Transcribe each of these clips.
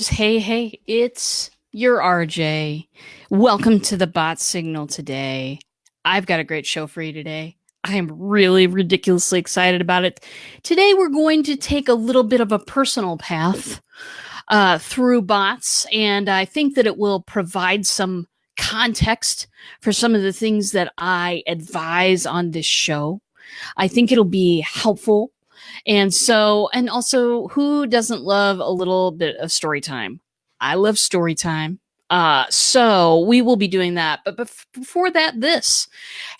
Hey, it's your RJ. Welcome to the bot signal today. I've got a great show for you today. I am really ridiculously excited about it. Today, we're going to take a little bit of a personal path through bots, and I think that it will provide some context for some of the things that I advise on this show. I think it'll be helpful. And also, who doesn't love a little bit of story time? I love story time. So we will be doing that. But before that, this.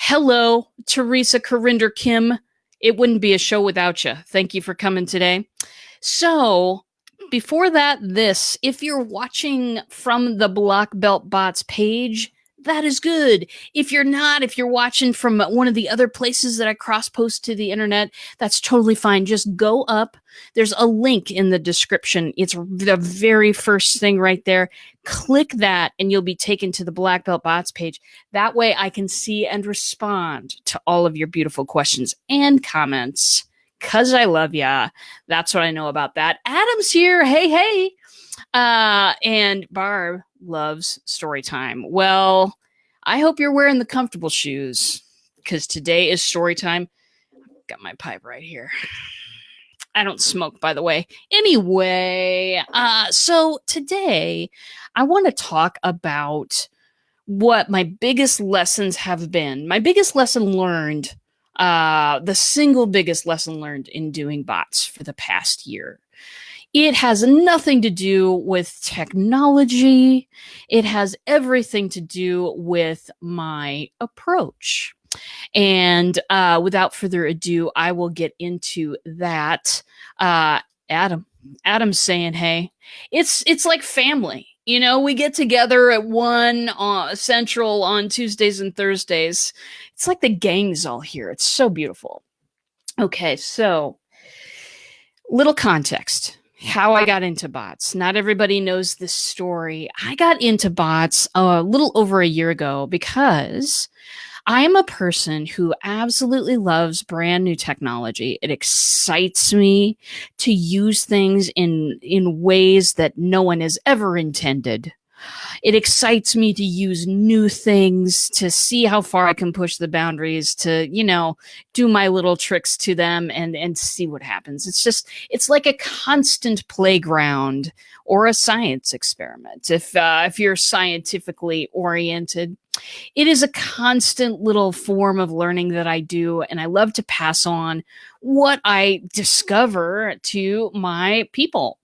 Hello, Teresa Corinder Kim. It wouldn't be a show without you. Thank you for coming today. So, before that, this. If you're watching from the Block Belt Bots page, that is good. If you're not, if you're watching from one of the other places that I cross post to the internet, that's totally fine. Just go up. There's a link in the description. It's the very first thing right there. Click that and you'll be taken to the Black Belt Bots page. That way I can see and respond to all of your beautiful questions and comments. Cause I love ya. That's what I know about that. Adam's here. Hey. And Barb loves story time. Well, I hope you're wearing the comfortable shoes because today is story time. Got my pipe right here. I don't smoke, by the way. Anyway, so today I want to talk about what my biggest lessons have been. My biggest lesson learned, the single biggest lesson learned in doing bots for the past year. It has nothing to do with technology. It has everything to do with my approach. And without further ado, I will get into that. Adam's saying, "Hey, it's like family. You know, we get together at 1 Central on Tuesdays and Thursdays. It's like the gang's all here. It's so beautiful." Okay, so little context. How I got into bots. Not everybody knows this story. I got into bots a little over a year ago because I am a person who absolutely loves brand new technology. It excites me to use things in ways that no one has ever intended. It excites me to use new things, to see how far I can push the boundaries, to, do my little tricks to them and see what happens. It's like a constant playground or a science experiment. If you're scientifically oriented, it is a constant little form of learning that I do, and I love to pass on what I discover to my people.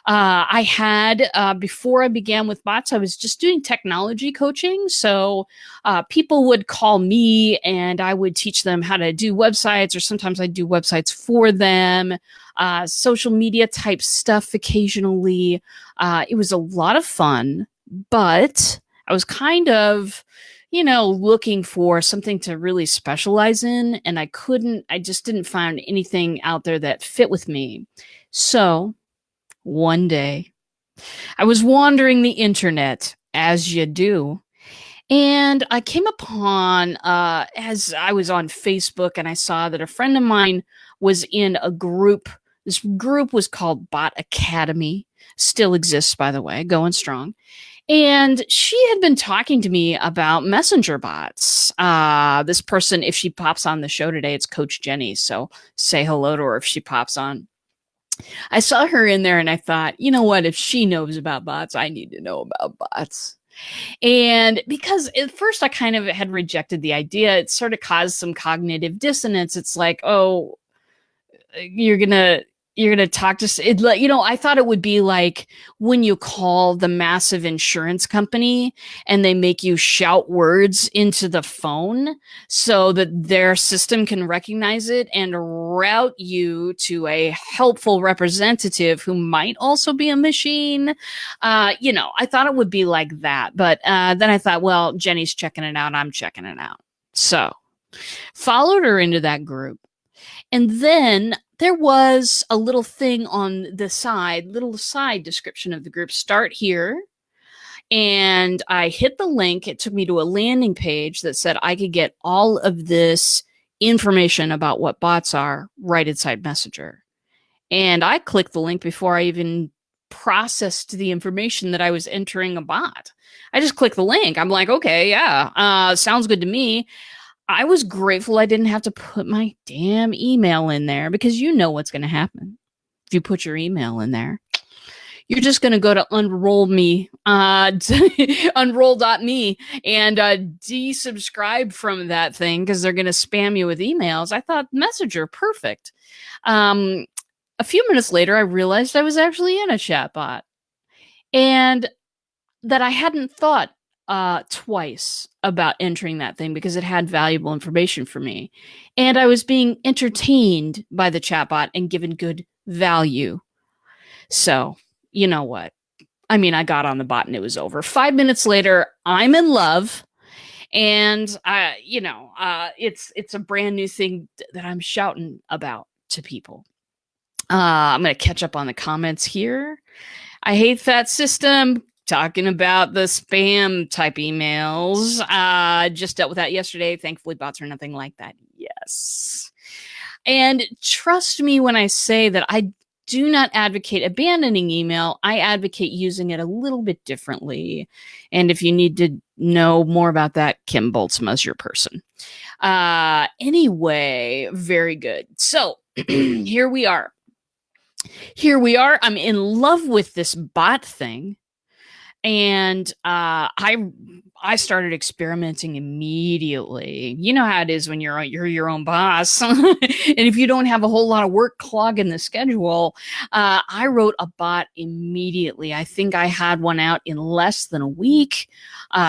I had, before I began with bots, I was just doing technology coaching. So people would call me and I would teach them how to do websites, or sometimes I'd do websites for them, social media type stuff occasionally. It was a lot of fun, but I was kind of, looking for something to really specialize in. And I just didn't find anything out there that fit with me. So one day, I was wandering the internet, as you do, and I came upon, as I was on Facebook, and I saw that a friend of mine was in a group. This group was called Bot Academy, still exists, by the way, going strong. And she had been talking to me about messenger bots. This person, if she pops on the show today, it's Coach Jenny. So say hello to her if she pops on. I saw her in there and I thought, you know what? If she knows about bots, I need to know about bots. And because at first I kind of had rejected the idea, it sort of caused some cognitive dissonance. It's like, oh, you're gonna talk to it, I thought it would be like when you call the massive insurance company and they make you shout words into the phone so that their system can recognize it and route you to a helpful representative who might also be a machine. I thought it would be like that, but then I thought, well, Jenny's checking it out, I'm checking it out. So followed her into that group. And then there was a little thing on the little side description of the group. Start here. And I hit the link. It took me to a landing page that said I could get all of this information about what bots are right inside Messenger. And I clicked the link before I even processed the information that I was entering a bot. I just clicked the link. I'm like, okay, yeah, sounds good to me. I was grateful I didn't have to put my damn email in there, because you know what's going to happen if you put your email in there. You're just going to go to unroll.me and desubscribe from that thing, because they're going to spam you with emails. I thought Messenger, perfect. A few minutes later, I realized I was actually in a chatbot, and that I hadn't thought twice about entering that thing, because it had valuable information for me. And I was being entertained by the chatbot and given good value. So, you know what? I mean, I got on the bot and it was over. 5 minutes later, I'm in love. And it's a brand new thing that I'm shouting about to people. I'm going to catch up on the comments here. I hate that system. Talking about the spam type emails. Just dealt with that yesterday. Thankfully, bots are nothing like that. Yes. And trust me when I say that I do not advocate abandoning email. I advocate using it a little bit differently. And if you need to know more about that, Kim Boltzma is your person. Anyway, very good. So here we are. I'm in love with this bot thing. And I started experimenting immediately. You know how it is when you're your own boss. And if you don't have a whole lot of work clogging the schedule, I wrote a bot immediately. I think I had one out in less than a week.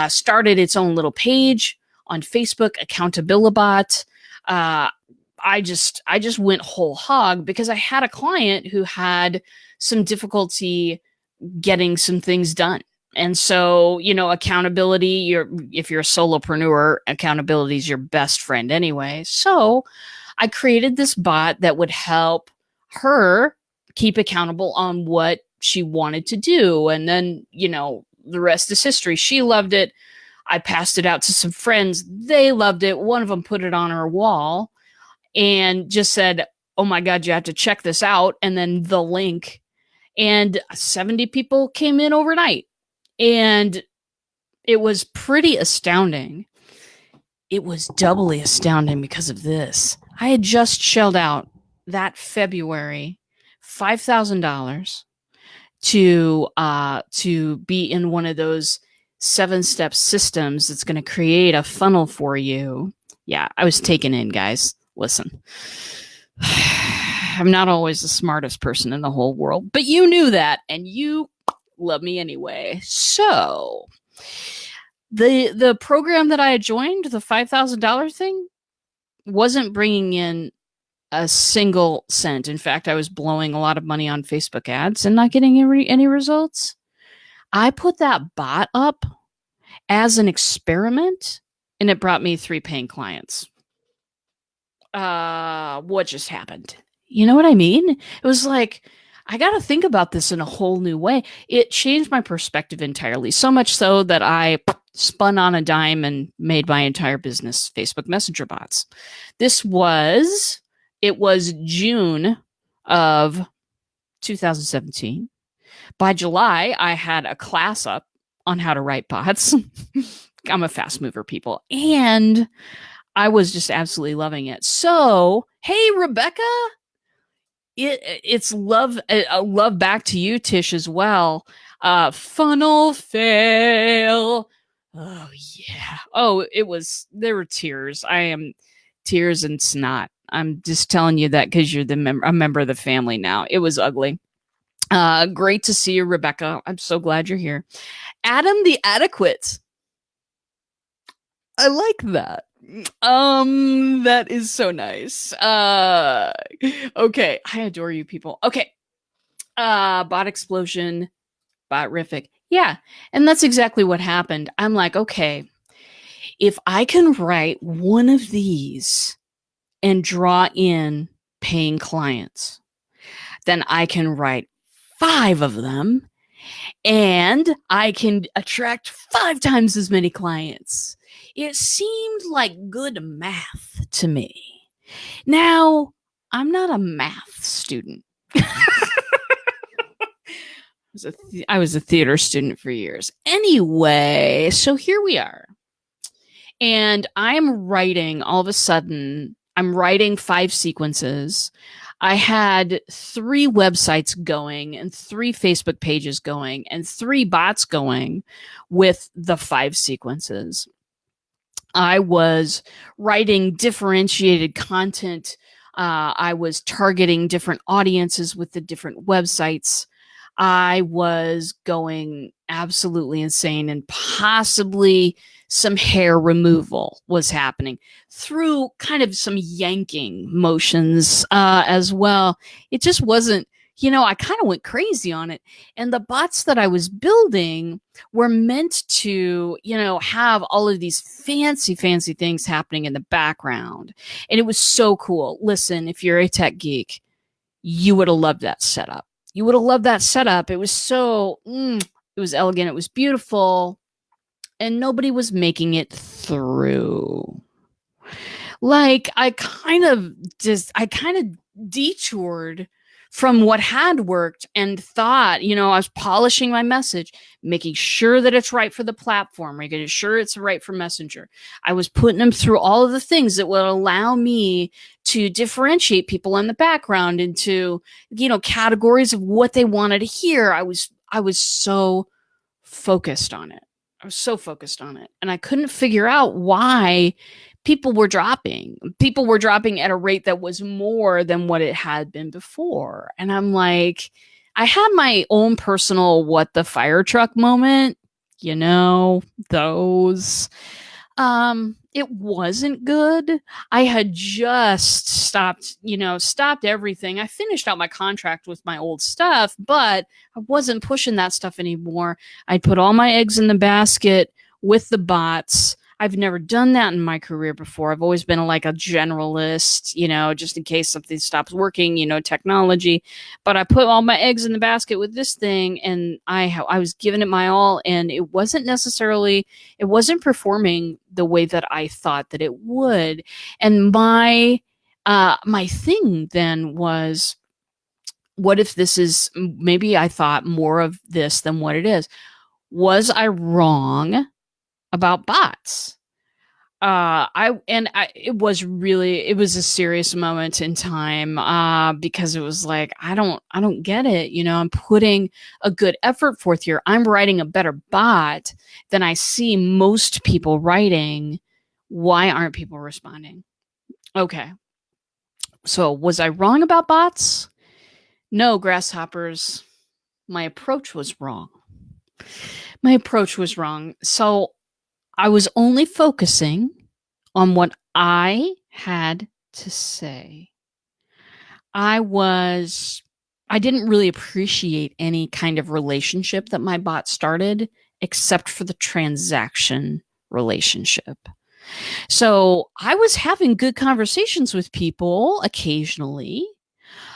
Started its own little page on Facebook, Accountabilibot. I just went whole hog, because I had a client who had some difficulty getting some things done. And so, accountability, if you're a solopreneur, accountability is your best friend anyway. So I created this bot that would help her keep accountable on what she wanted to do. And then, the rest is history. She loved it. I passed it out to some friends. They loved it. One of them put it on her wall and just said, oh my God, you have to check this out. And then the link. And 70 people came in overnight. And it was pretty astounding. It was doubly astounding because of this. I had just shelled out that February $5,000 to be in one of those 7-step systems that's going to create a funnel for you. Yeah, I was taken in, guys. Listen. I'm not always the smartest person in the whole world, but you knew that, and you love me anyway. So the program that I had joined, the $5,000 thing, wasn't bringing in a single cent. In fact, I was blowing a lot of money on Facebook ads and not getting any results. I put that bot up as an experiment, and it brought me 3 paying clients. What just happened? You know what I mean? It was like, I got to think about this in a whole new way. It changed my perspective entirely, so much so that I spun on a dime and made my entire business Facebook Messenger bots. It was June of 2017. By July, I had a class up on how to write bots. I'm a fast mover, people. And I was just absolutely loving it. So, hey, Rebecca, it's love back to you, Tish, as well. Funnel fail. Oh yeah. Oh, there were tears. Tears and snot. I'm just telling you that because you're a member of the family now. It was ugly. Great to see you, Rebecca. I'm so glad you're here. Adam the Adequate. I like that. That is so nice. Okay. I adore you people. Okay. Bot explosion, botrific. Yeah. And that's exactly what happened. I'm like, okay, if I can write one of these and draw in paying clients, then I can write 5 of them and I can attract 5 times as many clients. It seemed like good math to me. Now, I'm not a math student. I was a theater student for years. Anyway, so here we are. And I'm writing all of a sudden, I'm writing 5 sequences. I had 3 websites going and 3 Facebook pages going and 3 bots going with the 5 sequences. I was writing differentiated content. I was targeting different audiences with the different websites. I was going absolutely insane, and possibly some hair removal was happening through kind of some yanking motions as well. It just wasn't, I kind of went crazy on it. And the bots that I was building were meant to, have all of these fancy, fancy things happening in the background. And it was so cool. Listen, if you're a tech geek, you would have loved that setup. You would have loved that setup. It was so, it was elegant. It was beautiful. And nobody was making it through. Like, I kind of detoured from what had worked and thought, I was polishing my message, making sure that it's right for the platform, making sure it's right for Messenger. I was putting them through all of the things that would allow me to differentiate people in the background into, categories of what they wanted to hear. I was so focused on it. And I couldn't figure out why people were dropping. People were dropping at a rate that was more than what it had been before. And I'm like, I had my own personal what the fire truck moment, those. It wasn't good. I had just stopped everything. I finished out my contract with my old stuff, but I wasn't pushing that stuff anymore. I put all my eggs in the basket with the bots. I've never done that in my career before. I've always been like a generalist, just in case something stops working, technology. But I put all my eggs in the basket with this thing, and I was giving it my all, and it wasn't performing the way that I thought that it would. And my thing then was, what if this is, maybe I thought more of this than what it is? Was I wrong about bots? It was a serious moment in time, because it was like, I don't get it. I'm putting a good effort forth here. I'm writing a better bot than I see most people writing. Why aren't people responding? Okay. So was I wrong about bots? No, grasshoppers. My approach was wrong. So I was only focusing on what I had to say. I didn't really appreciate any kind of relationship that my bot started, except for the transaction relationship. So I was having good conversations with people occasionally,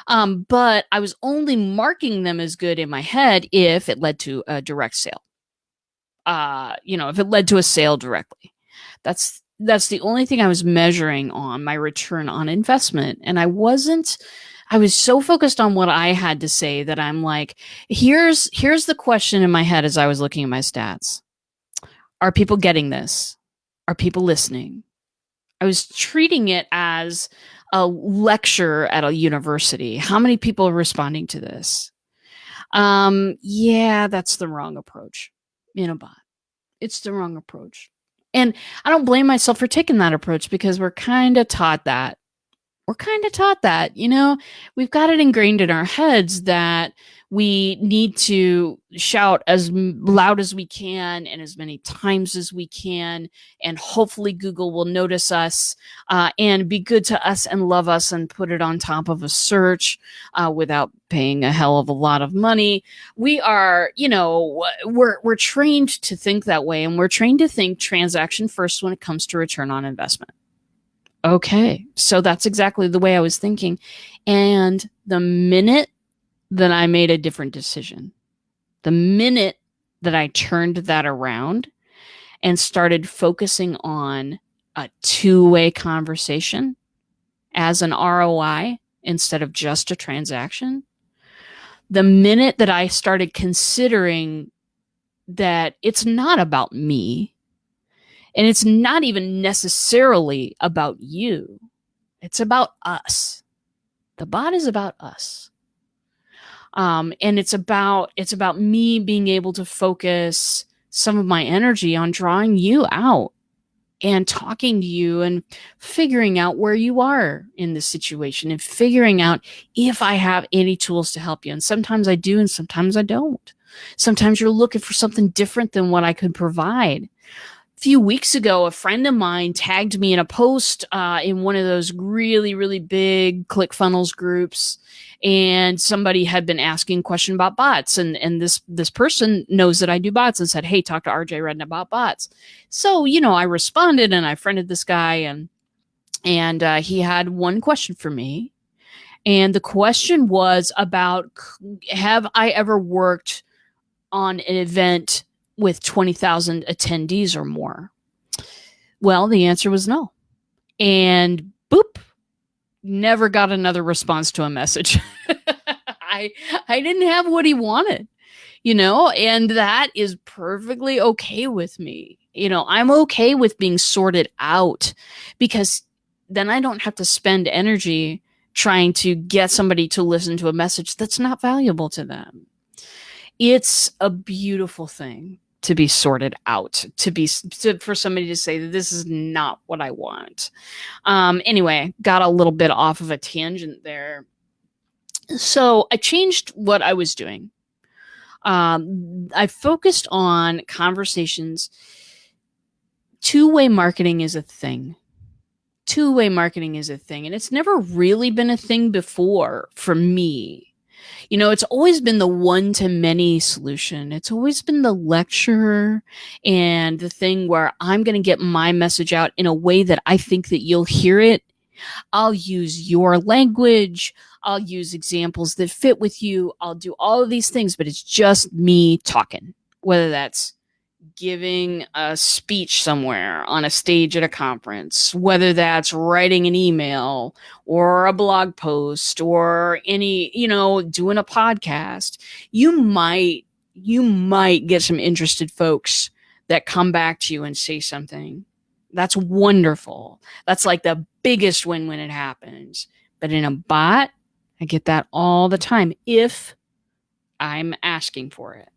but I was only marking them as good in my head if it led to a direct sale. If it led to a sale directly. That's the only thing I was measuring on my return on investment. And I was so focused on what I had to say that I'm like, here's the question in my head as I was looking at my stats. Are people getting this? Are people listening? I was treating it as a lecture at a university. How many people are responding to this? Yeah, that's the wrong approach in a bot. It's the wrong approach. And I don't blame myself for taking that approach, because we're kind of taught that. We've got it ingrained in our heads that we need to shout as loud as we can and as many times as we can, and hopefully Google will notice us and be good to us and love us and put it on top of a search without paying a hell of a lot of money. We are, we're trained to think that way, and we're trained to think transaction first when it comes to return on investment. Okay, so that's exactly the way I was thinking. And the minute that I made a different decision, the minute that I turned that around and started focusing on a two-way conversation as an ROI instead of just a transaction, The minute that I started considering that it's not about me, and it's not even necessarily about you, it's about us. The bot is about us. And it's about me being able to focus some of my energy on drawing you out and talking to you and figuring out where you are in this situation and figuring out if I have any tools to help you. And sometimes I do, and sometimes I don't. Sometimes you're looking for something different than what I could provide. Few weeks ago, a friend of mine tagged me in a post in one of those really, really big ClickFunnels groups, and somebody had been asking a question about bots, and this person knows that I do bots and said, "Hey, talk to RJ Redden about bots." So I responded and I friended this guy, and he had one question for me, and the question was about, have I ever worked on an event with 20,000 attendees or more? Well, the answer was no. And boop, never got another response to a message. I didn't have what he wanted, and that is perfectly okay with me. I'm okay with being sorted out, because then I don't have to spend energy trying to get somebody to listen to a message that's not valuable to them. It's a beautiful thing to be sorted out, for somebody to say that this is not what I want. Anyway, got a little bit off of a tangent there. So I changed what I was doing. I focused on conversations. Two-way marketing is a thing. Two-way marketing is a thing, and it's never really been a thing before for me. It's always been the one-to-many solution. It's always been the lecture and the thing where I'm going to get my message out in a way that I think that you'll hear it. I'll use your language. I'll use examples that fit with you. I'll do all of these things, but it's just me talking, whether that's giving a speech somewhere on a stage at a conference, whether that's writing an email or a blog post or doing a podcast. You might get some interested folks that come back to you and say something. That's wonderful. That's like the biggest win when it happens. But in a bot, I get that all the time if I'm asking for it.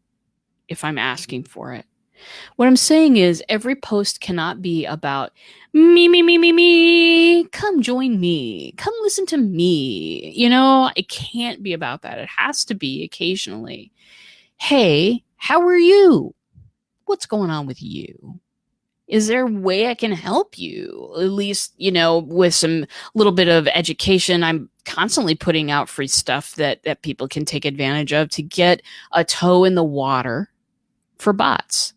What I'm saying is every post cannot be about me. Come join me. Come listen to me. It can't be about that. It has to be occasionally, hey, how are you? What's going on with you? Is there a way I can help you? At least, with some little bit of education. I'm constantly putting out free stuff that people can take advantage of to get a toe in the water for bots.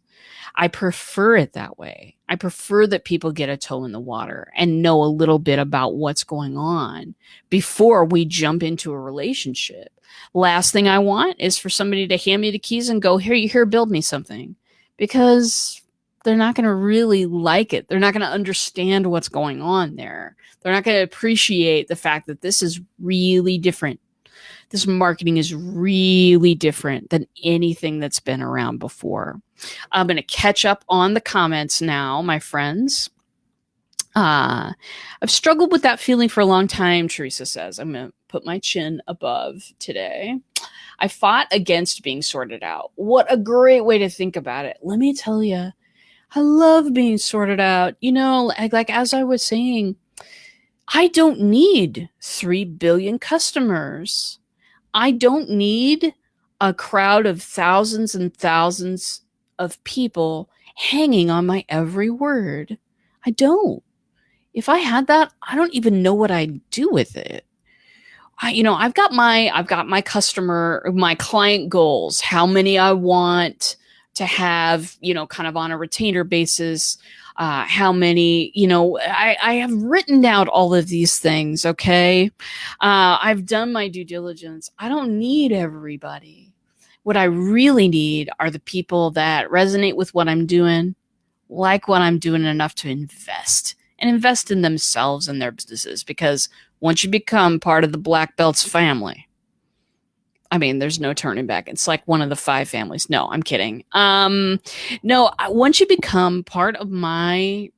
I prefer it that way. I prefer that people get a toe in the water and know a little bit about what's going on before we jump into a relationship. Last thing I want is for somebody to hand me the keys and go, here, build me something, because they're not going to really like it. They're not going to understand what's going on there. They're not going to appreciate the fact that this is really different. This marketing is really different than anything that's been around before. I'm going to catch up on the comments now, my friends. I've struggled with that feeling for a long time, Teresa says. I'm going to put my chin above today. I fought against being sorted out. What a great way to think about it. Let me tell you, I love being sorted out. Like as I was saying, I don't need 3 billion customers. I don't need a crowd of thousands and thousands of people hanging on my every word. I don't. If I had that, I don't even know what I'd do with it. I've got my client goals, how many I want to have, kind of on a retainer basis, how many, I have written out all of these things. Okay. I've done my due diligence. I don't need everybody. What I really need are the people that resonate with what I'm doing, like what I'm doing enough to invest in themselves and their businesses. Because once you become part of the Black Belts family, I mean, there's no turning back. It's like one of the 5 families. No, I'm kidding. No, once you become part of my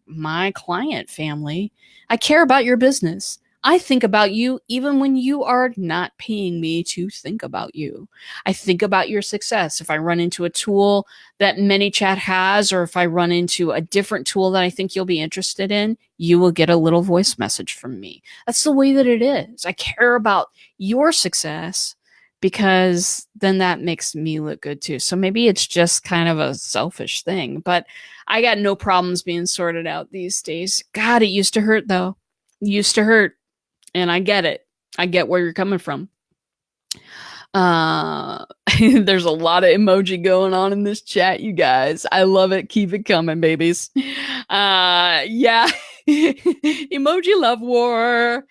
client family, I care about your business. I think about you even when you are not paying me to think about you. I think about your success. If I run into a tool that ManyChat has, or if I run into a different tool that I think you'll be interested in, you will get a little voice message from me. That's the way that it is. I care about your success because then that makes me look good too. So maybe it's just kind of a selfish thing, but I got no problems being sorted out these days. God, it used to hurt though. It used to hurt. And I get it. I get where you're coming from. There's a lot of emoji going on in this chat, you guys. I love it. Keep it coming, babies. Yeah. Emoji love war.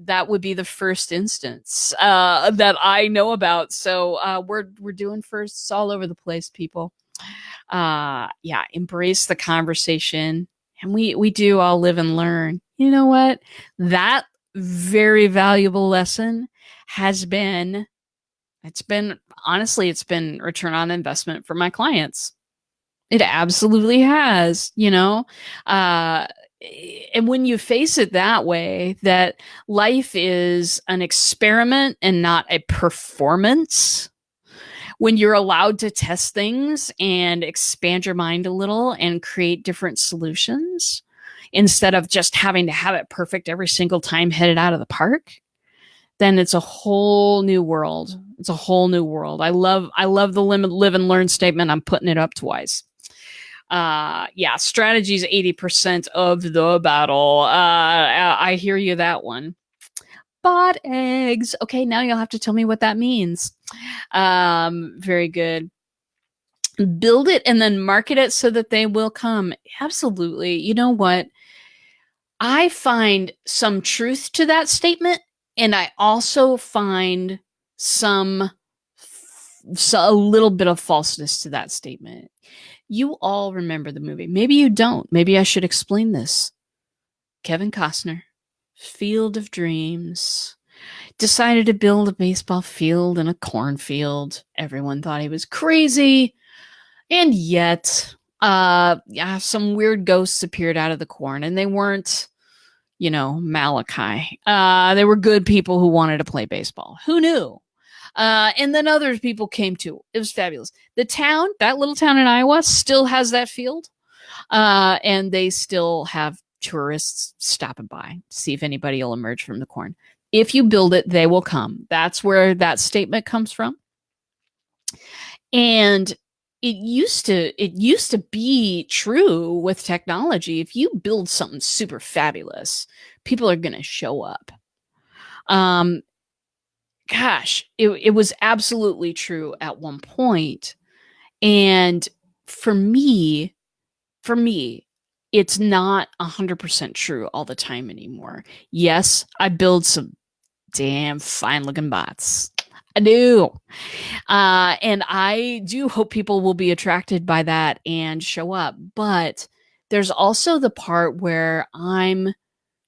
That would be the first instance that I know about. So we're doing firsts all over the place, people. Yeah, embrace the conversation, and we do all live and learn. You know what? That very valuable lesson has been, it's been honestly, it's been return on investment for my clients. It absolutely has, you know. And when you face it that way, that life is an experiment and not a performance, when you're allowed to test things and expand your mind a little and create different solutions instead of just having to have it perfect every single time headed out of the park, then it's a whole new world. It's a whole new world. I love the live and learn statement. I'm putting it up twice. Yeah, strategy is 80% of the battle. I hear you that one. Bot eggs. Okay, now you'll have to tell me what that means. Very good. Build it and then market it so that they will come. Absolutely. You know what? I find some truth to that statement, and I also find some a little bit of falseness to that statement. You all remember the movie. Maybe you don't. Maybe I should explain this. Kevin Costner, Field of Dreams, decided to build a baseball field in a cornfield. Everyone thought he was crazy. And yet, yeah, some weird ghosts appeared out of the corn, and they weren't, you know, Malachi. They were good people who wanted to play baseball. Who knew? And then other people came too. It was fabulous. The town, that little town in Iowa, still has that field. And they still have tourists stopping by to see if anybody will emerge from the corn. If you build it, they will come. That's where that statement comes from. And it used to be true with technology. If you build something super fabulous, people are going to show up. Gosh, it was absolutely true at one point. And for me, it's not 100% true all the time anymore. Yes, I build some damn fine looking bots. I do. And I do hope people will be attracted by that and show up. But there's also the part where I'm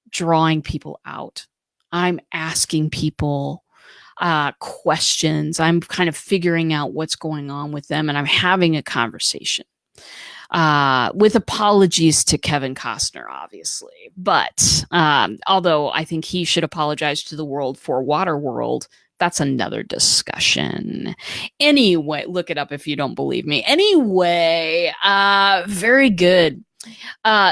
drawing people out. I'm asking people questions. I'm kind of figuring out what's going on with them, and I'm having a conversation. With apologies to Kevin Costner, obviously. But although I think he should apologize to the world for Waterworld, that's another discussion. Anyway, look it up if you don't believe me. Anyway, very good.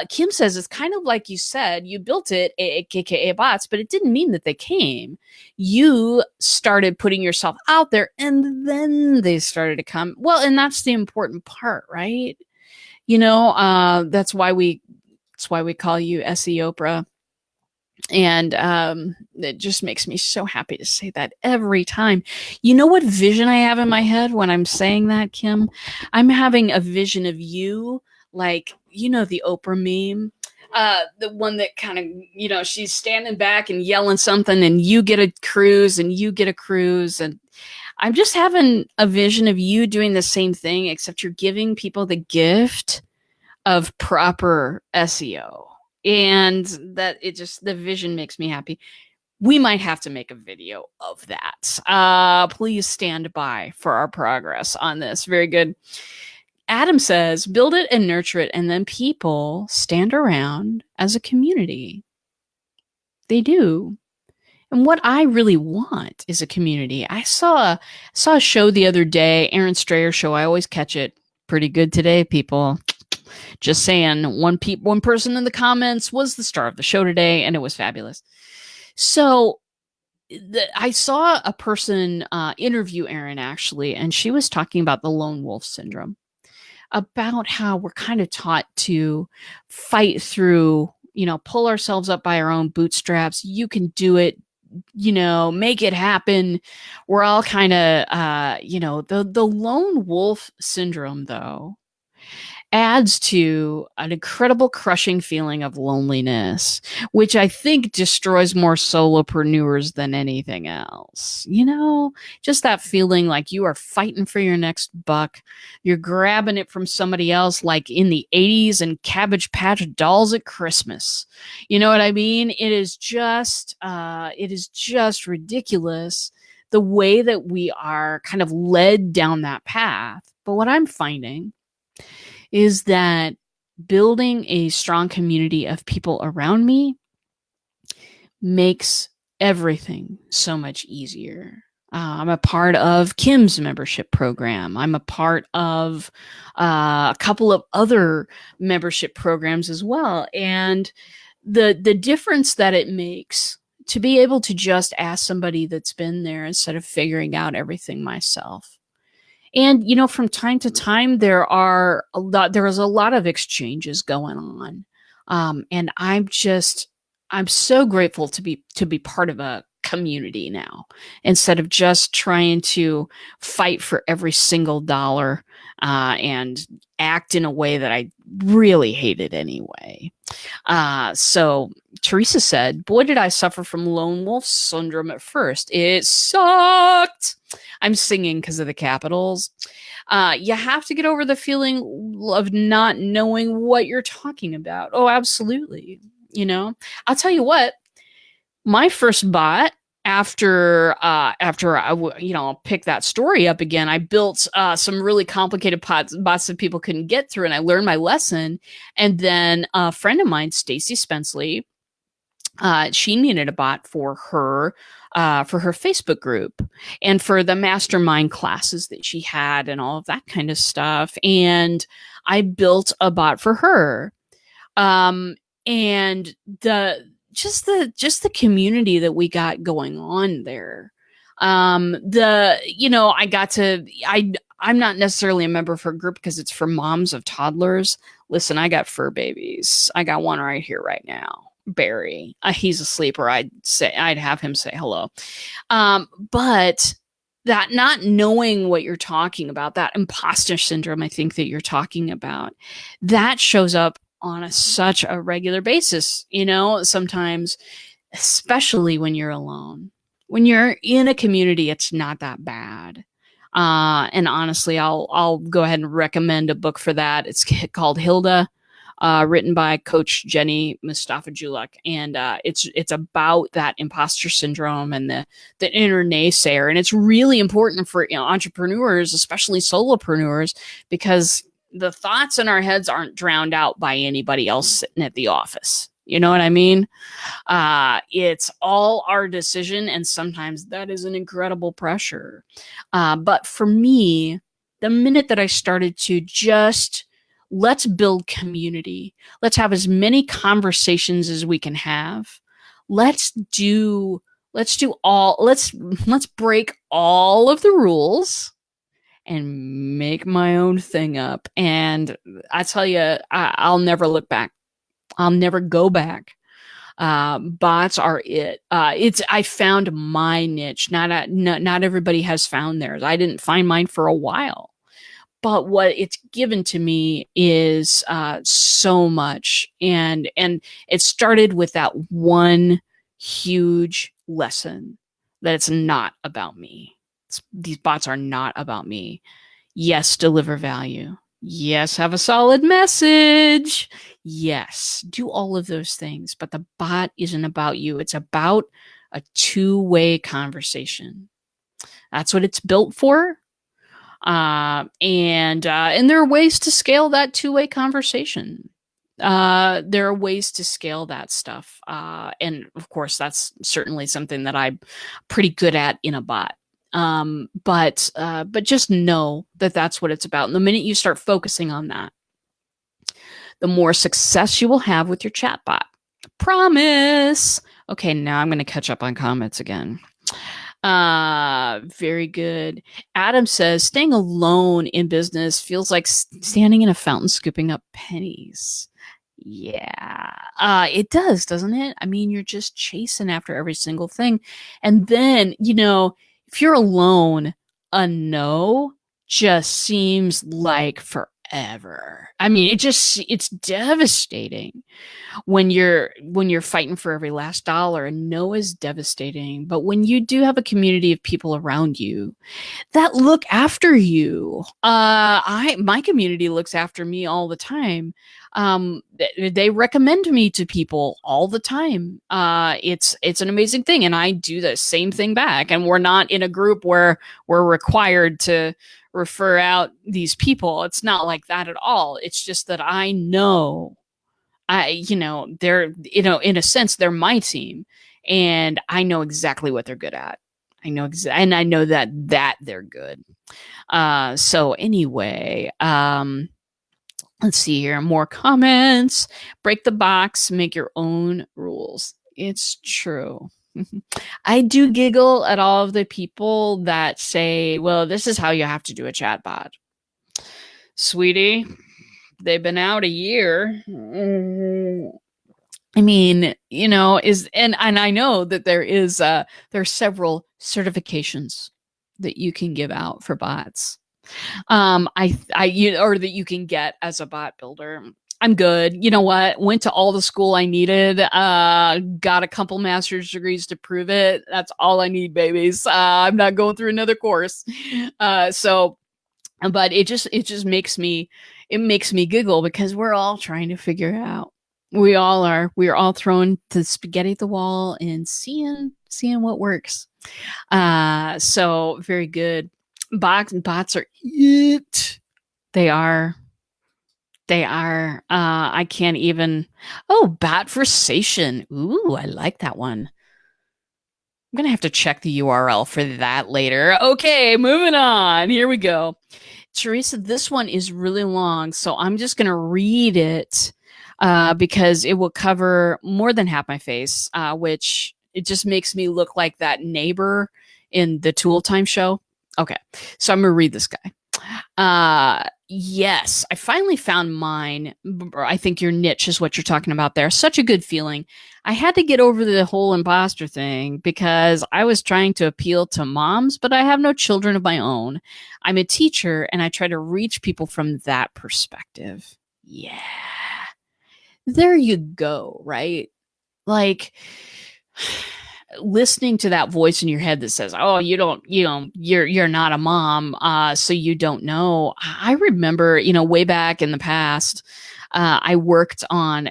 Kim says it's kind of like you said, you built it, aka bots, but it didn't mean that they came. You started putting yourself out there and then they started to come. Well, and that's the important part, right? You know, that's why we call you SE Oprah. And it just makes me so happy to say that every time. You know what vision I have in my head when I'm saying that, Kim? I'm having a vision of you, like, you know, the Oprah meme, the one that kind of, you know, she's standing back and yelling something, and you get a cruise, and you get a cruise, and I'm just having a vision of you doing the same thing, except you're giving people the gift of proper SEO. And that it just, the vision makes me happy. We might have to make a video of that. Please stand by for our progress on this. Very good. Adam says, build it and nurture it, and then people stand around as a community. They do. And what I really want is a community. I saw a show the other day, Aaron Strayer show. I always catch it. Pretty good today, people. Just saying, one person in the comments was the star of the show today, and it was fabulous. So I saw a person interview Aaron actually, and she was talking about the lone wolf syndrome, about how we're kind of taught to fight through, pull ourselves up by our own bootstraps. You can do it, make it happen. We're all kind of, the lone wolf syndrome, though, adds to an incredible crushing feeling of loneliness, which I think destroys more solopreneurs than anything else. Just that feeling like you are fighting for your next buck. You're grabbing it from somebody else, like in the 80s and Cabbage Patch Dolls at Christmas. You know what I mean? It is just ridiculous the way that we are kind of led down that path. But what I'm finding is that building a strong community of people around me makes everything so much easier. I'm a part of Kim's membership program. I'm a part of a couple of other membership programs as well. And the difference that it makes to be able to just ask somebody that's been there instead of figuring out everything myself. And, from time to time, there is a lot of exchanges going on. And I'm so grateful to be part of a community now, instead of just trying to fight for every single dollar, and act in a way that I really hated anyway. So Teresa said, boy, did I suffer from lone wolf syndrome at first. It sucked. I'm singing because of the capitals. You have to get over the feeling of not knowing what you're talking about. Oh, absolutely. I'll tell you what, my first bot, after I pick that story up again, I built some really complicated bots that people couldn't get through, and I learned my lesson. And then a friend of mine, Stacy Spenceley, she needed a bot for her Facebook group and for the mastermind classes that she had and all of that kind of stuff. And I built a bot for her. And just the community that we got going on there. I'm not necessarily a member of her group because it's for moms of toddlers. Listen, I got fur babies. I got one right here, right now. Barry. He's asleep, or I'd have him say hello. But that not knowing what you're talking about, that imposter syndrome, I think that you're talking about, that shows up on such a regular basis, sometimes, especially when you're alone. When you're in a community, it's not that bad. And honestly, I'll go ahead and recommend a book for that. It's called Hilda, written by Coach Jenny Mustafa-Julek, and it's about that imposter syndrome and the inner naysayer. And it's really important for entrepreneurs, especially solopreneurs, because the thoughts in our heads aren't drowned out by anybody else sitting at the office. You know what I mean? It's all our decision, and sometimes that is an incredible pressure. But for me, the minute that I started to just let's build community, let's have as many conversations as we can have. Let's break all of the rules and make my own thing up. And I tell you, I'll never look back. I'll never go back. Bots are it. I found my niche. Not everybody has found theirs. I didn't find mine for a while. But what it's given to me is so much. And it started with that one huge lesson that it's not about me. These bots are not about me. Yes, deliver value. Yes, have a solid message. Yes, do all of those things. But the bot isn't about you. It's about a two-way conversation. That's what it's built for. And there are ways to scale that two-way conversation. There are ways to scale that stuff. And of course, that's certainly something that I'm pretty good at in a bot. But just know that that's what it's about. And the minute you start focusing on that, the more success you will have with your chatbot. Promise. Okay, now I'm going to catch up on comments again. Very good. Adam says, staying alone in business feels like standing in a fountain scooping up pennies. Yeah, it does, doesn't it? I mean, you're just chasing after every single thing. And then, if you're alone, a no just seems like forever. I mean, it's devastating when you're fighting for every last dollar, and no is devastating. But when you do have a community of people around you that look after you, my community looks after me all the time. They recommend me to people all the time. It's an amazing thing, and I do the same thing back. And we're not in a group where we're required to refer out these people. It's not like that at all. It's just that I know, they're, in a sense, they're my team, and I know exactly what they're good at. And I know that they're good. So anyway, let's see here. More comments. Break the box, make your own rules. It's true. I do giggle at all of the people that say, well, this is how you have to do a chatbot. Sweetie, they've been out a year. I mean, and I know that there are several certifications that you can give out for bots. Or that you can get as a bot builder. I'm good. You know what? Went to all the school I needed. Got a couple master's degrees to prove it. That's all I need, babies. I'm not going through another course. But it just makes me giggle, because we're all trying to figure it out. We all are. We are all throwing the spaghetti at the wall and seeing what works. So very good. Bots are it. They are. I can't even. Oh, Batversation. Ooh, I like that one. I'm gonna have to check the URL for that later. Okay, moving on. Here we go. Teresa, this one is really long, so I'm just gonna read it because it will cover more than half my face, which it just makes me look like that neighbor in the Tool Time show. Okay, so I'm gonna read this guy. Yes, I finally found mine. I think your niche is what you're talking about there. Such a good feeling. I had to get over the whole imposter thing because I was trying to appeal to moms, but I have no children of my own. I'm a teacher, and I try to reach people from that perspective. Yeah. There you go, right? Like, listening to that voice in your head that says, oh, you're not a mom, so you don't know. I remember, way back in the past, I worked on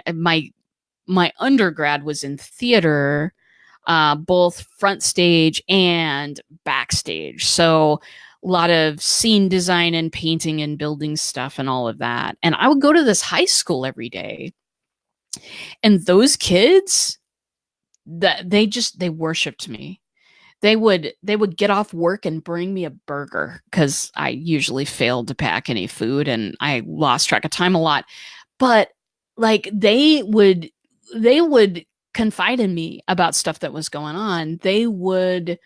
my undergrad was in theater, both front stage and backstage. So a lot of scene design and painting and building stuff and all of that. And I would go to this high school every day, and those kids, that they worshipped me. They would get off work and bring me a burger, because I usually failed to pack any food and I lost track of time a lot. But like, they would confide in me about stuff that was going on. They would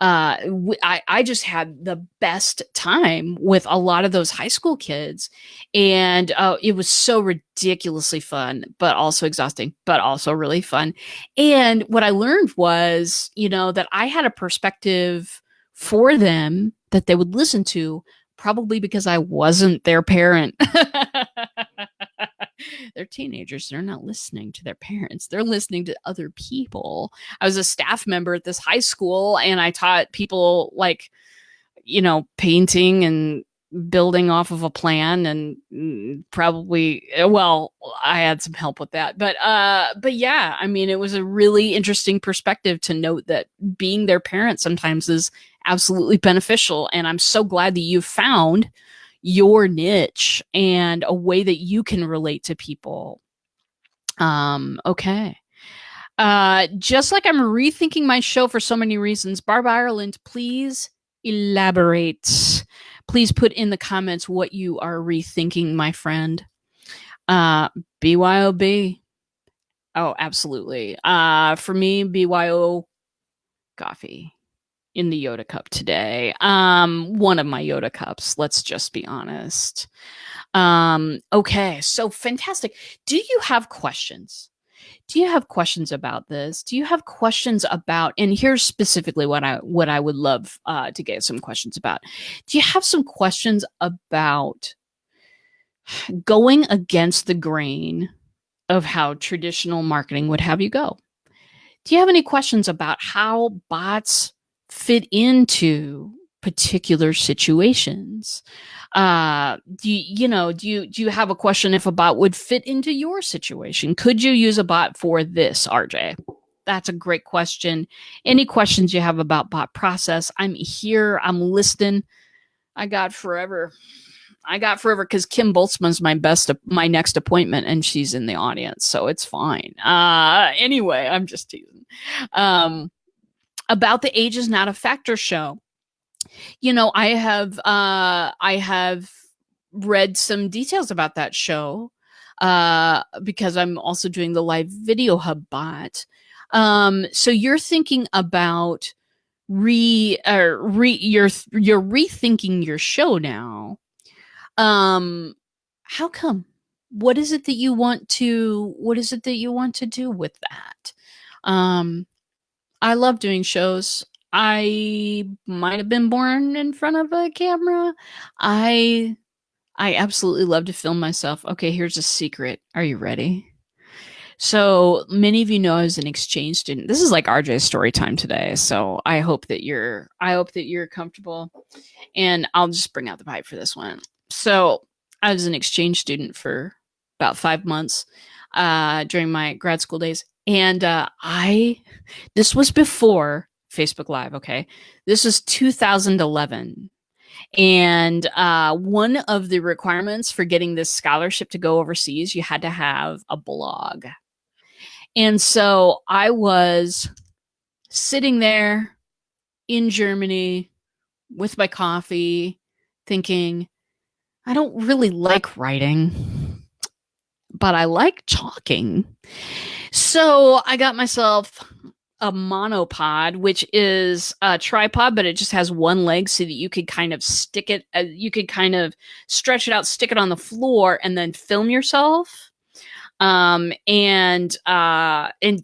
I just had the best time with a lot of those high school kids, and it was so ridiculously fun, but also exhausting, but also really fun. And what I learned was, that I had a perspective for them that they would listen to, probably because I wasn't their parent. They're teenagers. They're not listening to their parents. They're listening to other people. I was a staff member at this high school, and I taught people, like, painting and building off of a plan and probably, well, I had some help with that. But yeah, I mean, it was a really interesting perspective to note that being their parent sometimes is absolutely beneficial. And I'm so glad that you found your niche and a way that you can relate to people. Okay. Just like I'm rethinking my show for so many reasons, Barb Ireland, please elaborate. Please put in the comments what you are rethinking, my friend. Uh, BYOB. Oh, absolutely. For me, BYO coffee in the Yoda cup today. One of my Yoda cups, let's just be honest. Okay, so fantastic. Do you have questions? Do you have questions about this? Do you have questions about, and here's specifically what I would love to get some questions about. Do you have some questions about going against the grain of how traditional marketing would have you go? Do you have any questions about how bots fit into particular situations? Do you have a question if a bot would fit into your situation? Could you use a bot for this, RJ? That's a great question. Any questions you have about bot process? I'm here. I'm listening. I got forever. Because Kim Boltzmann's my next appointment, and she's in the audience, so it's fine. Anyway, I'm just teasing. About the age is not a factor show. I have read some details about that show because I'm also doing the live video hub bot. So you're thinking about you're rethinking your show now. How come? What is it that you want to do with that? I love doing shows. I might have been born in front of a camera. I absolutely love to film myself. Okay, here's a secret. Are you ready? So many of you know I was an exchange student. This is like RJ's story time today. So I hope that you're comfortable. And I'll just bring out the pipe for this one. So I was an exchange student for about 5 months during my grad school days. And this was before Facebook Live, okay? This was 2011. And one of the requirements for getting this scholarship to go overseas, you had to have a blog. And so I was sitting there in Germany with my coffee thinking, I don't really like writing, but I like talking. So I got myself a monopod, which is a tripod, but it just has one leg so that you could kind of stick it, you could kind of stretch it out, stick it on the floor, and then film yourself. And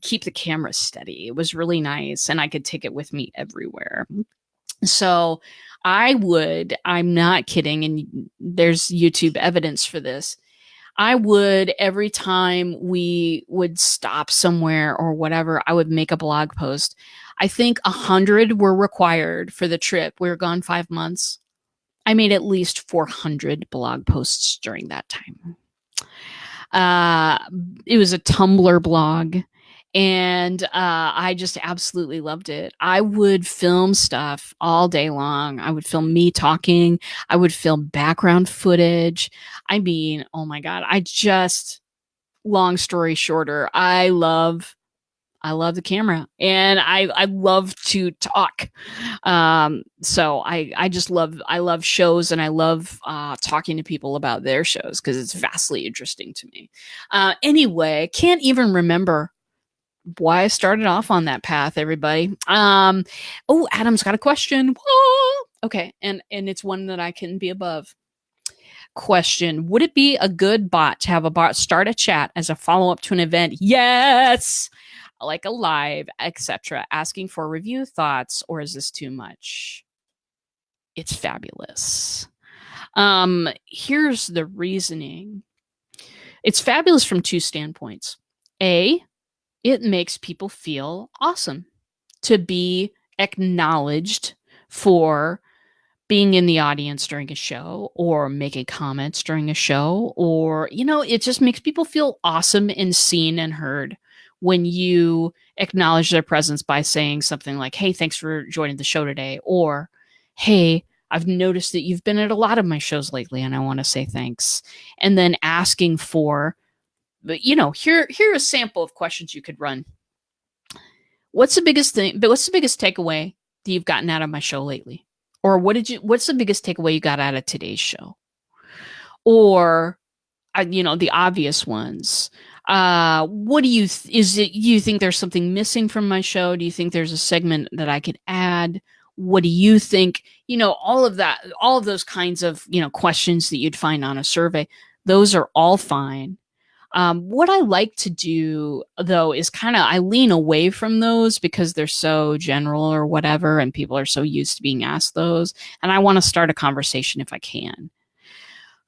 keep the camera steady. It was really nice, and I could take it with me everywhere. So I'm not kidding, and there's YouTube evidence for this. I would, every time we would stop somewhere or whatever, I would make a blog post. I think 100 were required for the trip. We were gone 5 months. I made at least 400 blog posts during that time. It was a Tumblr blog, and I just absolutely loved it. I would film stuff all day long. I would film me talking. I would film background footage. I mean, oh my God, long story shorter, I love the camera, and I love to talk. So I love shows, and I love talking to people about their shows because it's vastly interesting to me. Anyway, can't even remember why I started off on that path, everybody. Oh, Adam's got a question. Whoa! Okay, and it's one that I can be above. Question: would it be a good bot to have a bot start a chat as a follow-up to an event? Yes, like a live, etc., asking for review thoughts, or is this too much? It's fabulous. Here's the reasoning. It's fabulous from two standpoints. A, it makes people feel awesome to be acknowledged for being in the audience during a show or making comments during a show, or, it just makes people feel awesome and seen and heard when you acknowledge their presence by saying something like, hey, thanks for joining the show today, or hey, I've noticed that you've been at a lot of my shows lately and I want to say thanks. And then asking for, but here a sample of questions you could run. What's the biggest takeaway that you've gotten out of my show lately? Or what's the biggest takeaway you got out of today's show? Or, the obvious ones. What do you think there's something missing from my show? Do you think there's a segment that I could add? What do you think? All of that, all of those kinds of, questions that you'd find on a survey, those are all fine. What I like to do, though, is I lean away from those because they're so general or whatever, and people are so used to being asked those. And I want to start a conversation if I can.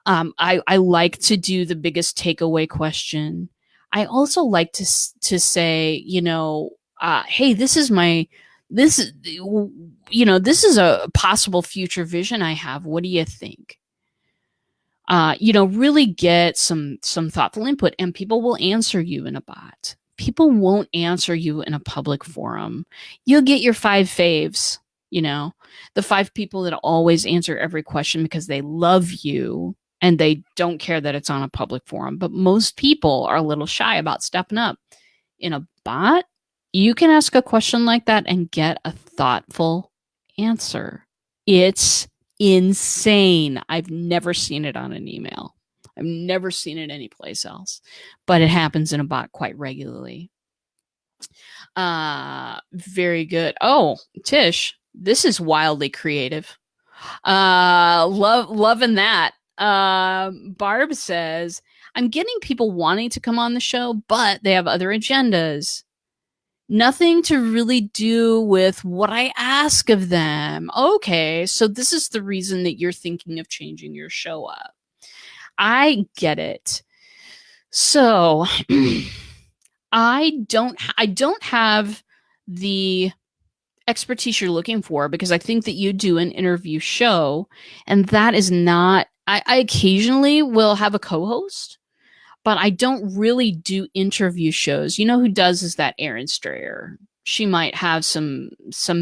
I like to do the biggest takeaway question. I also like to say, hey, this is a possible future vision I have. What do you think? Really get some thoughtful input, and people will answer you in a bot. People won't answer you in a public forum. You'll get your 5 faves, the 5 people that always answer every question because they love you and they don't care that it's on a public forum. But most people are a little shy about stepping up. In a bot, you can ask a question like that and get a thoughtful answer. It's insane. I've never seen it on an email. I've never seen it anyplace else, but it happens in a bot quite regularly. Very good. Oh, Tish, this is wildly creative. Loving that. Barb says, I'm getting people wanting to come on the show, but they have other agendas. Nothing to really do with what I ask of them. Okay, so this is the reason that you're thinking of changing your show up. I get it. So I don't have the expertise you're looking for, because I think that you do an interview show, and that is not, I occasionally will have a co-host, but I don't really do interview shows. You know who does is that Erin Strayer. She might have some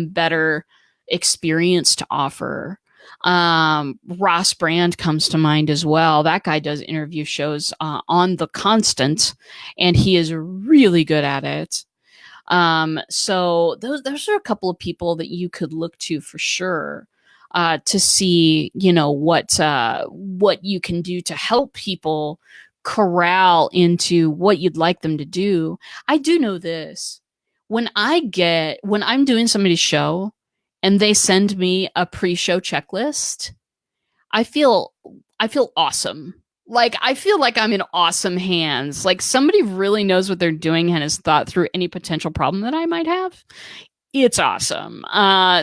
better experience to offer. Ross Brand comes to mind as well. That guy does interview shows on The Constant, and he is really good at it. So those are a couple of people that you could look to for sure, to see, what you can do to help people corral into what you'd like them to do. I do know this. When I'm doing somebody's show and they send me a pre-show checklist, I feel awesome. Like, I feel like I'm in awesome hands. Like, somebody really knows what they're doing and has thought through any potential problem that I might have. It's awesome.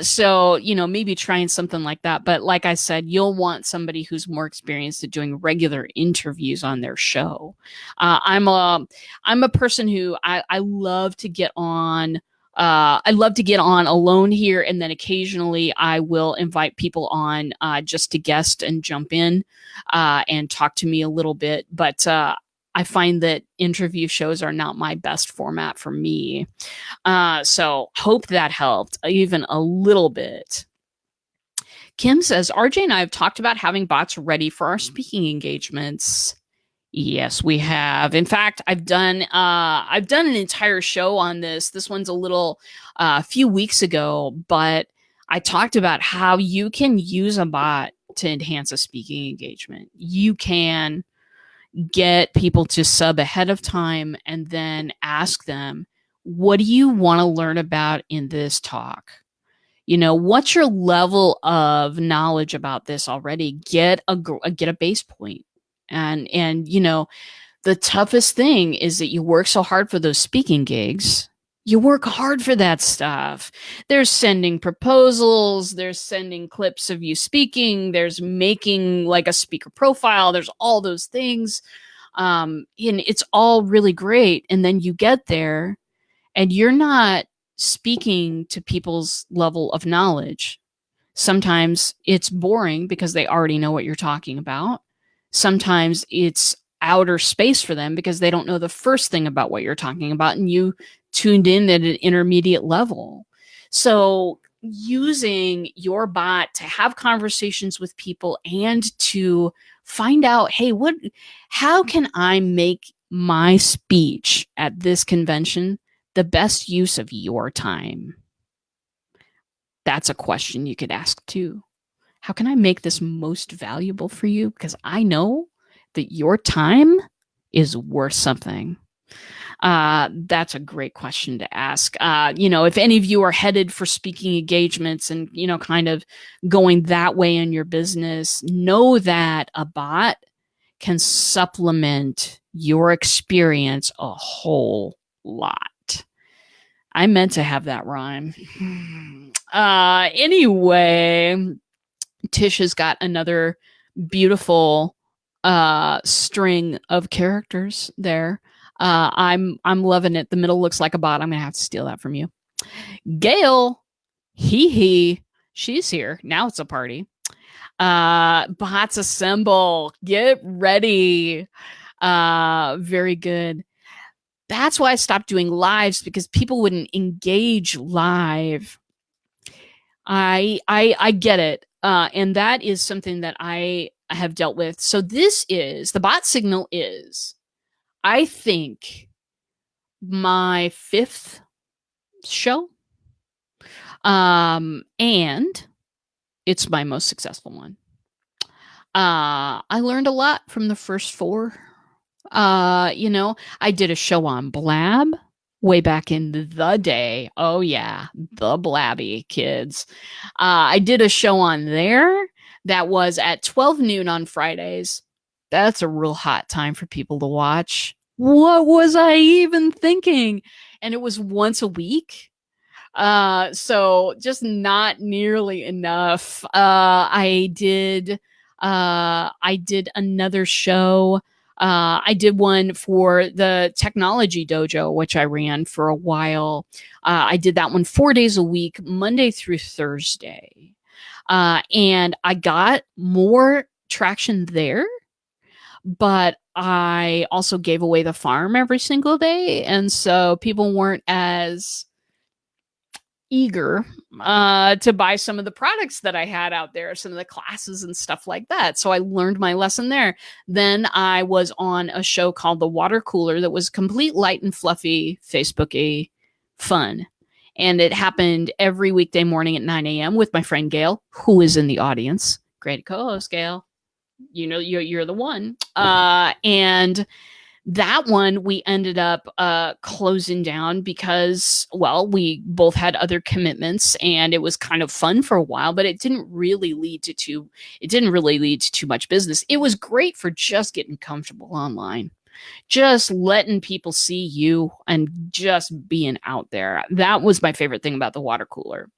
So, maybe trying something like that. But like I said, you'll want somebody who's more experienced at doing regular interviews on their show. I'm a person who I love to get on. I love to get on alone here, and then occasionally I will invite people on just to guest and jump in and talk to me a little bit. But I find that interview shows are not my best format for me. So hope that helped even a little bit. Kim says, RJ and I have talked about having bots ready for our speaking engagements. Yes, we have. In fact, I've done an entire show on this. This one's a few weeks ago, but I talked about how you can use a bot to enhance a speaking engagement. You can get people to sub ahead of time and then ask them, what do you want to learn about in this talk? What's your level of knowledge about this already? Get a base point. And the toughest thing is that you work so hard for those speaking gigs. You work hard for that stuff. There's sending proposals. There's sending clips of you speaking. There's making like a speaker profile. There's all those things. And it's all really great. And then you get there and you're not speaking to people's level of knowledge. Sometimes it's boring because they already know what you're talking about. Sometimes it's outer space for them because they don't know the first thing about what you're talking about, and you tuned in at an intermediate level. So using your bot to have conversations with people and to find out, hey, how can I make my speech at this convention the best use of your time? That's a question you could ask too. How can I make this most valuable for you? Because I know that your time is worth something. That's a great question to ask. If any of you are headed for speaking engagements and, kind of going that way in your business, know that a bot can supplement your experience a whole lot. I meant to have that rhyme. Anyway, Tish has got another beautiful string of characters there. I'm loving it. The middle looks like a bot. I'm gonna have to steal that from you. Gail, she's here. Now it's a party. Bots assemble. Get ready. Very good. That's why I stopped doing lives, because people wouldn't engage live. I get it. And that is something that I have dealt with. So the bot signal is, I think, my 5th show. And it's my most successful one. I learned a lot from the first 4. I did a show on Blab way back in the day. Oh yeah, the Blabby kids. I did a show on there that was at 12 noon on Fridays. That's a real hot time for people to watch. What was I even thinking? And it was once a week. So just not nearly enough. I did another show. I did one for the technology dojo, which I ran for a while. I did that one 4 days a week, Monday through Thursday. And I got more traction there, but I also gave away the farm every single day. And so people weren't as eager to buy some of the products that I had out there, some of the classes and stuff like that. So I learned my lesson there. Then I was on a show called The Water Cooler that was complete light and fluffy, Facebook-y fun. And it happened every weekday morning at 9 a.m. with my friend Gail, who is in the audience. Great co-host, Gail. You're the one. And that one we ended up closing down because, well, we both had other commitments, and it was kind of fun for a while, but it didn't really lead to too much business. It was great for just getting comfortable online, just letting people see you and just being out there. That was my favorite thing about the water cooler.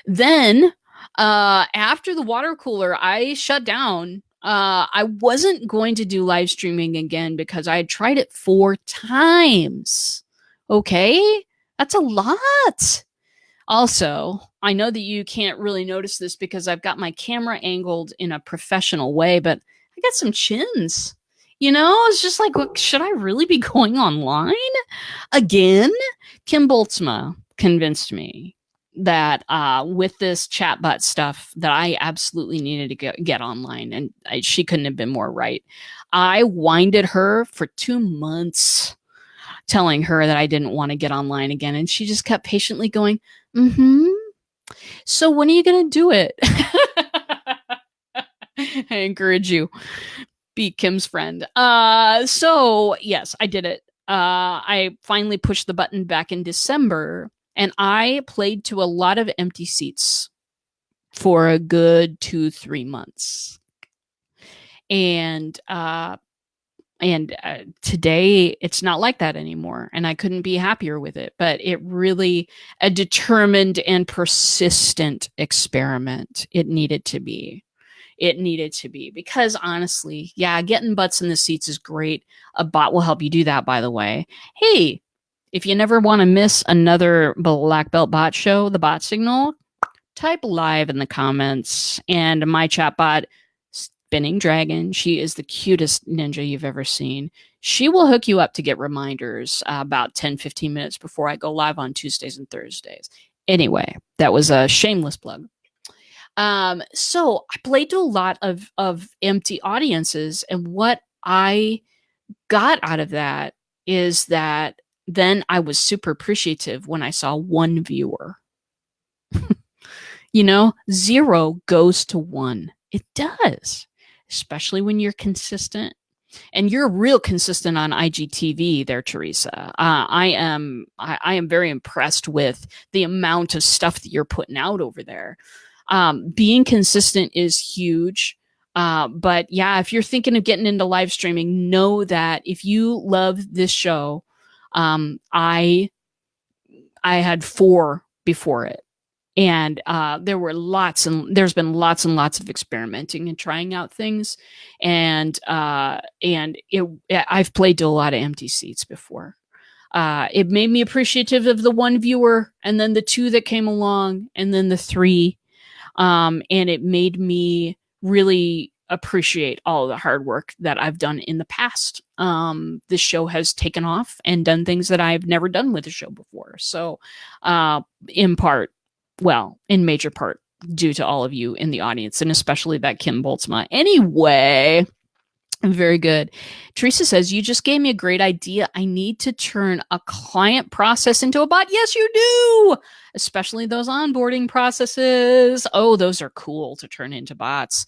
Then after the water cooler, I shut down. I wasn't going to do live streaming again because I had tried it 4 times. Okay, that's a lot. Also, I know that you can't really notice this because I've got my camera angled in a professional way, but I got some chins. It's just like, should I really be going online again? Kim Boltzma convinced me that with this chatbot stuff that I absolutely needed to get online, and she couldn't have been more right. I winded her for 2 months telling her that I didn't want to get online again, and she just kept patiently going, so when are you going to do it? I encourage you, be Kim's friend. So yes, I did it. I finally pushed the button back in December, and I played to a lot of empty seats for a good 2-3 months. And today it's not like that anymore, and I couldn't be happier with it. But it really, a determined and persistent experiment. It needed to be because honestly, yeah, getting butts in the seats is great. A bot will help you do that, by the way. Hey, if you never want to miss another Black Belt Bot show, the Bot Signal, type live in the comments, and my chatbot, Spinning Dragon, she is the cutest ninja you've ever seen. She will hook you up to get reminders about 10-15 minutes before I go live on Tuesdays and Thursdays. Anyway, that was a shameless plug. So I played to a lot of empty audiences, and what I got out of that is that then I was super appreciative when I saw one viewer. You know, 0 goes to 1. It does, especially when you're consistent. And you're real consistent on IGTV there, Teresa. I am very impressed with the amount of stuff that you're putting out over there. Being consistent is huge. But yeah, if you're thinking of getting into live streaming, know that if you love this show, I had 4 before it. And there's been lots and lots of experimenting and trying out things, and I've played to a lot of empty seats before. It made me appreciative of the 1 viewer, and then the 2 that came along, and then the 3, and it made me really appreciate all the hard work that I've done in the past. This show has taken off and done things that I've never done with the show before. So, in major part, due to all of you in the audience, and especially that Kim Boltzma. Anyway, very good. Teresa says, you just gave me a great idea. I need to turn a client process into a bot. Yes, you do. Especially those onboarding processes. Oh, those are cool to turn into bots.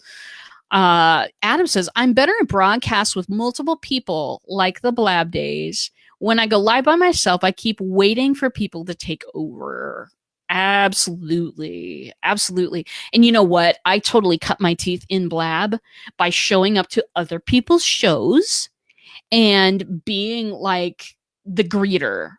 Adam says, I'm better at broadcasts with multiple people, like the Blab days. When I go live by myself, I keep waiting for people to take over. Absolutely. And you know what? I totally cut my teeth in Blab by showing up to other people's shows and being like the greeter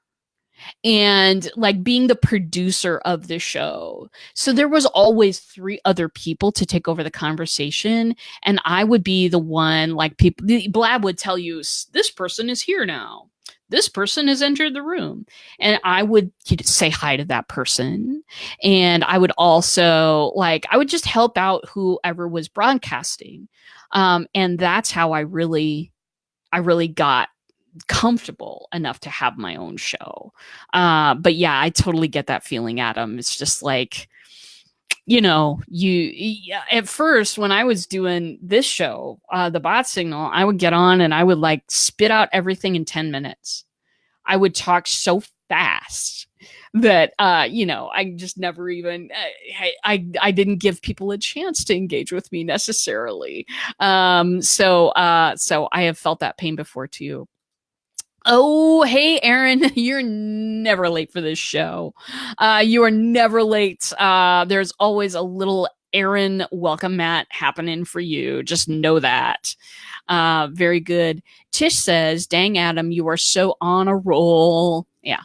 and like being the producer of the show. So there was always 3 other people to take over the conversation, and I would be the one, like, people, Blab would tell you, this person is here now. This person has entered the room, and I would say hi to that person. And I would also I would just help out whoever was broadcasting. And that's how I really got comfortable enough to have my own show. But yeah, I totally get that feeling, Adam. It's just like, at first when I was doing this show, the bot signal, I would get on and I would spit out everything in 10 minutes. I would talk so fast that, I just never even, I didn't give people a chance to engage with me necessarily. So I have felt that pain before too. Oh, hey, Aaron, you're never late for this show. You are never late. There's always a little Aaron welcome mat happening for you. Just know that. Very good. Tish says, dang, Adam, you are so on a roll. Yeah,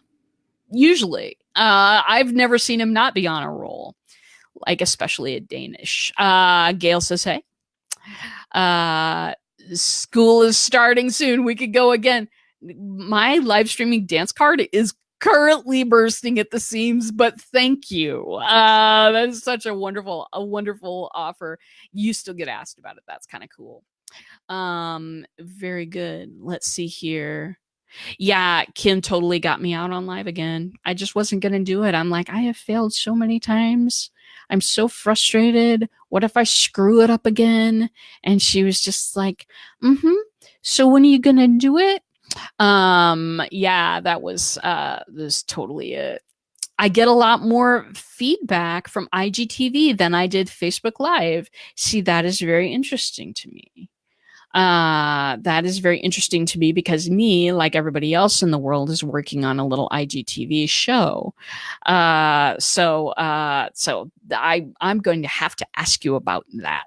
usually. I've never seen him not be on a roll, especially a Danish. Gail says, hey, school is starting soon. We could go again. My live streaming dance card is currently bursting at the seams, but thank you. That is such a wonderful offer. You still get asked about it. That's kind of cool. Very good. Let's see here. Yeah, Kim totally got me out on live again. I just wasn't going to do it. I'm like, I have failed so many times. I'm so frustrated. What if I screw it up again? And she was just like, so when are you going to do it? Yeah, that was totally it. I get a lot more feedback from IGTV than I did Facebook Live. See, that is very interesting to me. That is very interesting to me because me, like everybody else in the world, is working on a little IGTV show. So I'm going to have to ask you about that.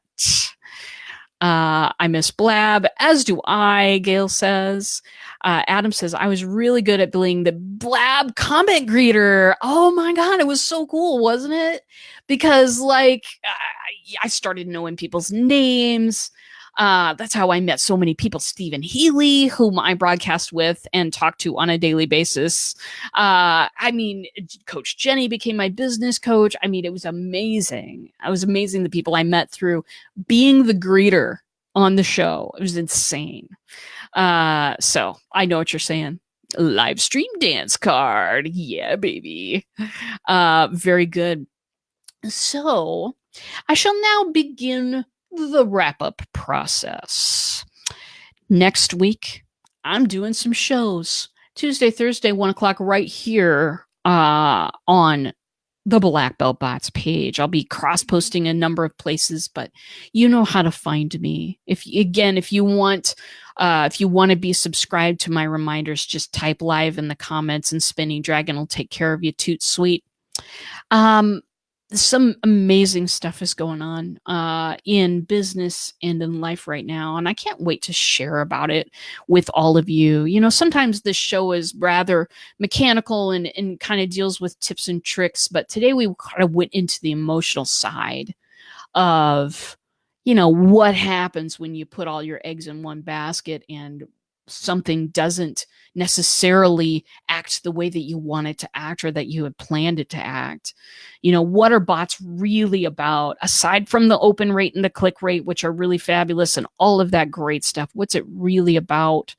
I miss Blab, as do I, Gail says. Adam says, I was really good at being the Blab comment greeter. Oh my God, it was so cool, wasn't it? Because I started knowing people's names. That's how I met so many people. Stephen Healy, whom I broadcast with and talk to on a daily basis. I mean, Coach Jenny became my business coach. I mean, it was amazing. It was amazing the people I met through being the greeter on the show. It was insane. So I know what you're saying. Live stream dance card. Yeah, baby. Very good. So I shall now begin the wrap up process. Next week, I'm doing some shows. Tuesday, Thursday, 1 o'clock, right here on the Black Belt Bots page. I'll be cross posting a number of places, but you know how to find me. If you want to be subscribed to my reminders, just type live in the comments and Spinning Dragon will take care of you. Toot sweet. Some amazing stuff is going on in business and in life right now, and I can't wait to share about it with all of you. You know, sometimes this show is rather mechanical and kind of deals with tips and tricks, but today we kind of went into the emotional side of, you know, what happens when you put all your eggs in one basket and something doesn't necessarily act the way that you want it to act or that you had planned it to act. You know, what are bots really about aside from the open rate and the click rate, which are really fabulous and all of that great stuff? What's it really about?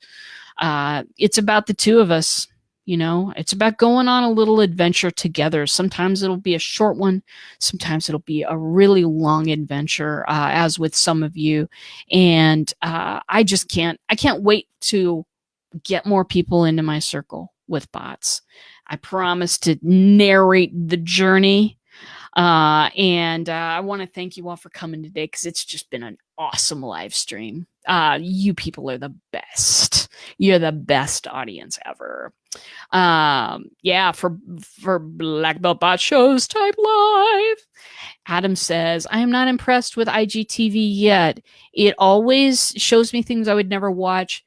It's about the two of us. You know, it's about going on a little adventure together. Sometimes it'll be a short one. Sometimes it'll be a really long adventure, as with some of you. And I can't wait to get more people into my circle with bots. I promise to narrate the journey. And I want to thank you all for coming today because it's just been an awesome live stream. You people are the best. You're the best audience ever. Yeah, for Black Belt Bot shows, type live. Adam says, I am not impressed with IGTV yet. It always shows me things I would never watch.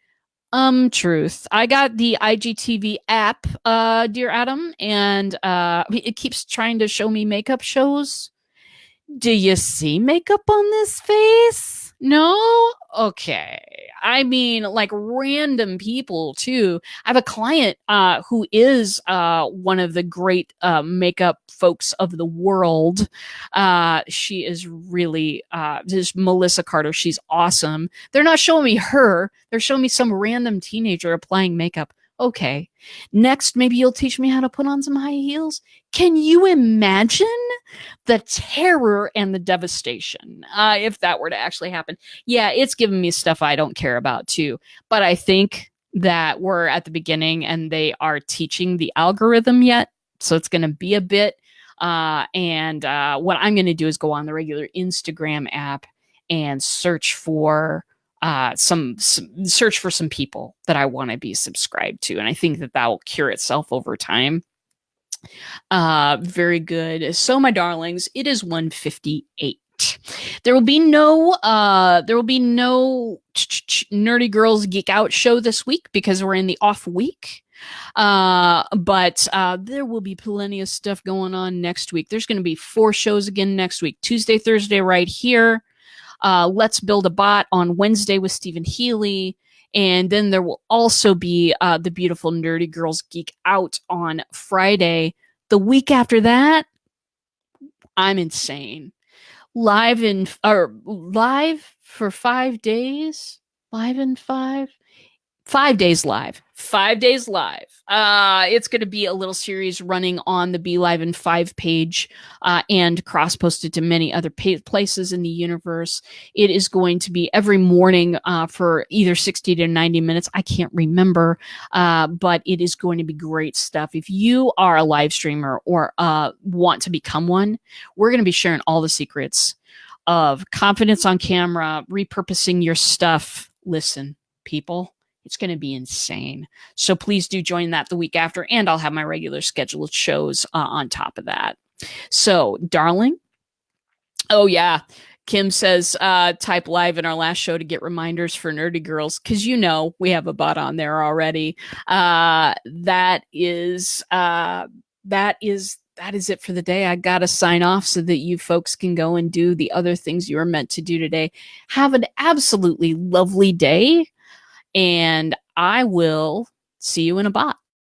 Truth. I got the IGTV app, dear Adam, and it keeps trying to show me makeup shows. Do you see makeup on this face? No? Okay. I mean, like random people too. I have a client who is one of the great makeup folks of the world. She is really this Melissa Carter. She's awesome. They're not showing me her. They're showing me some random teenager applying makeup. Okay. Next, maybe you'll teach me how to put on some high heels. Can you imagine the terror and the devastation if that were to actually happen? Yeah, it's giving me stuff I don't care about too. But I think that we're at the beginning and they are teaching the algorithm yet. So it's going to be a bit. And what I'm going to do is go on the regular Instagram app and search for some people that I want to be subscribed to. And I think that will cure itself over time. Very good. So my darlings, it is 1:58. There will be no Nerdy Girls Geek Out show this week because we're in the off week. But there will be plenty of stuff going on next week. There's going to be 4 shows again next week. Tuesday, Thursday, right here. Let's Build a Bot on Wednesday with Stephen Healy. And then there will also be the beautiful Nerdy Girls Geek Out on Friday. The week after that, I'm insane. Live for 5 days. Live in 5 days live. 5 days live. It's going to be a little series running on the Be Live in 5 page and cross-posted to many other places in the universe. It is going to be every morning for either 60 to 90 minutes. I can't remember, but it is going to be great stuff. If you are a live streamer or want to become one, we're going to be sharing all the secrets of confidence on camera, repurposing your stuff. Listen, people, it's going to be insane. So please do join that the week after, and I'll have my regular scheduled shows on top of that. So, darling. Oh, yeah. Kim says, type live in our last show to get reminders for Nerdy Girls, because you know we have a bot on there already. That is that is it for the day. I got to sign off so that you folks can go and do the other things you were meant to do today. Have an absolutely lovely day, and I will see you in a bot.